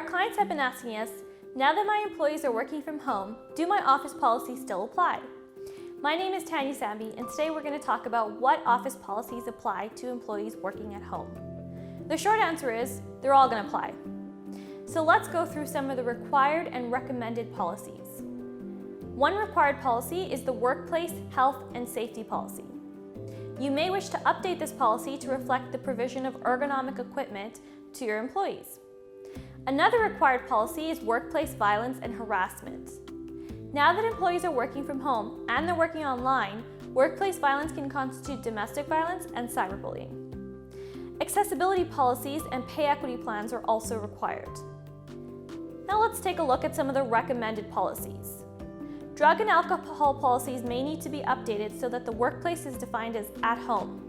Our clients have been asking us, now that my employees are working from home, do my office policies still apply? My name is Tanya Sambi, and today we're going to talk about what office policies apply to employees working at home. The short answer is, they're all going to apply. So let's go through some of the required and recommended policies. One required policy is the Workplace Health and Safety Policy. You may wish to update this policy to reflect the provision of ergonomic equipment to your employees. Another required policy is workplace violence and harassment. Now that employees are working from home and they're working online, workplace violence can constitute domestic violence and cyberbullying. Accessibility policies and pay equity plans are also required. Now let's take a look at some of the recommended policies. Drug and alcohol policies may need to be updated so that the workplace is defined as at home.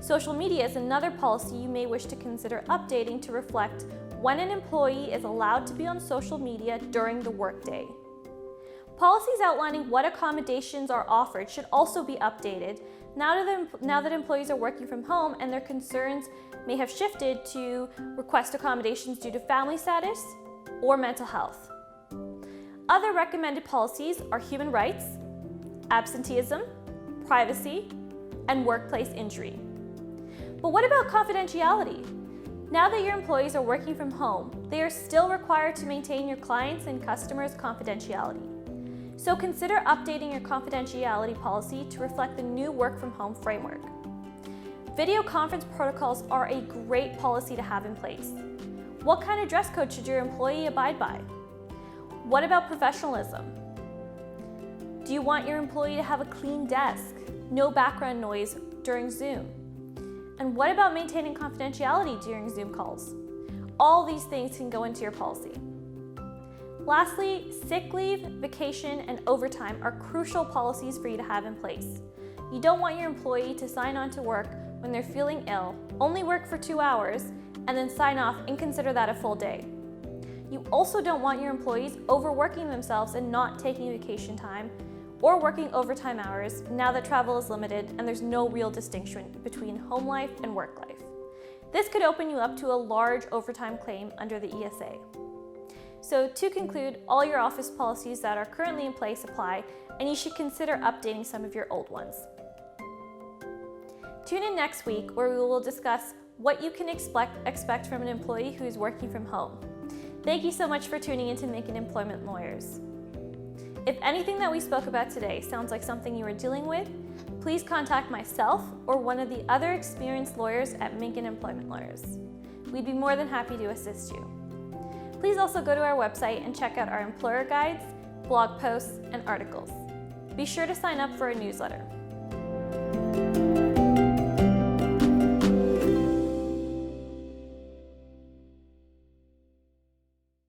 Social media is another policy you may wish to consider updating to reflect when an employee is allowed to be on social media during the workday. Policies outlining what accommodations are offered should also be updated now that employees are working from home and their concerns may have shifted to request accommodations due to family status or mental health. Other recommended policies are human rights, absenteeism, privacy, and workplace injury. But what about confidentiality? Now that your employees are working from home, they are still required to maintain your clients' and customers' confidentiality. So consider updating your confidentiality policy to reflect the new work from home framework. Video conference protocols are a great policy to have in place. What kind of dress code should your employee abide by? What about professionalism? Do you want your employee to have a clean desk, no background noise during Zoom? And what about maintaining confidentiality during Zoom calls? All these things can go into your policy. Lastly, sick leave, vacation, and overtime are crucial policies for you to have in place. You don't want your employee to sign on to work when they're feeling ill, only work for 2 hours, and then sign off and consider that a full day. You also don't want your employees overworking themselves and not taking vacation time or working overtime hours now that travel is limited and there's no real distinction between home life and work life. This could open you up to a large overtime claim under the ESA. So to conclude, all your office policies that are currently in place apply, and you should consider updating some of your old ones. Tune in next week where we will discuss what you can expect from an employee who is working from home. Thank you so much for tuning in to Minken Employment Lawyers. If anything that we spoke about today sounds like something you are dealing with, please contact myself or one of the other experienced lawyers at Minken Employment Lawyers. We'd be more than happy to assist you. Please also go to our website and check out our employer guides, blog posts, and articles. Be sure to sign up for our newsletter.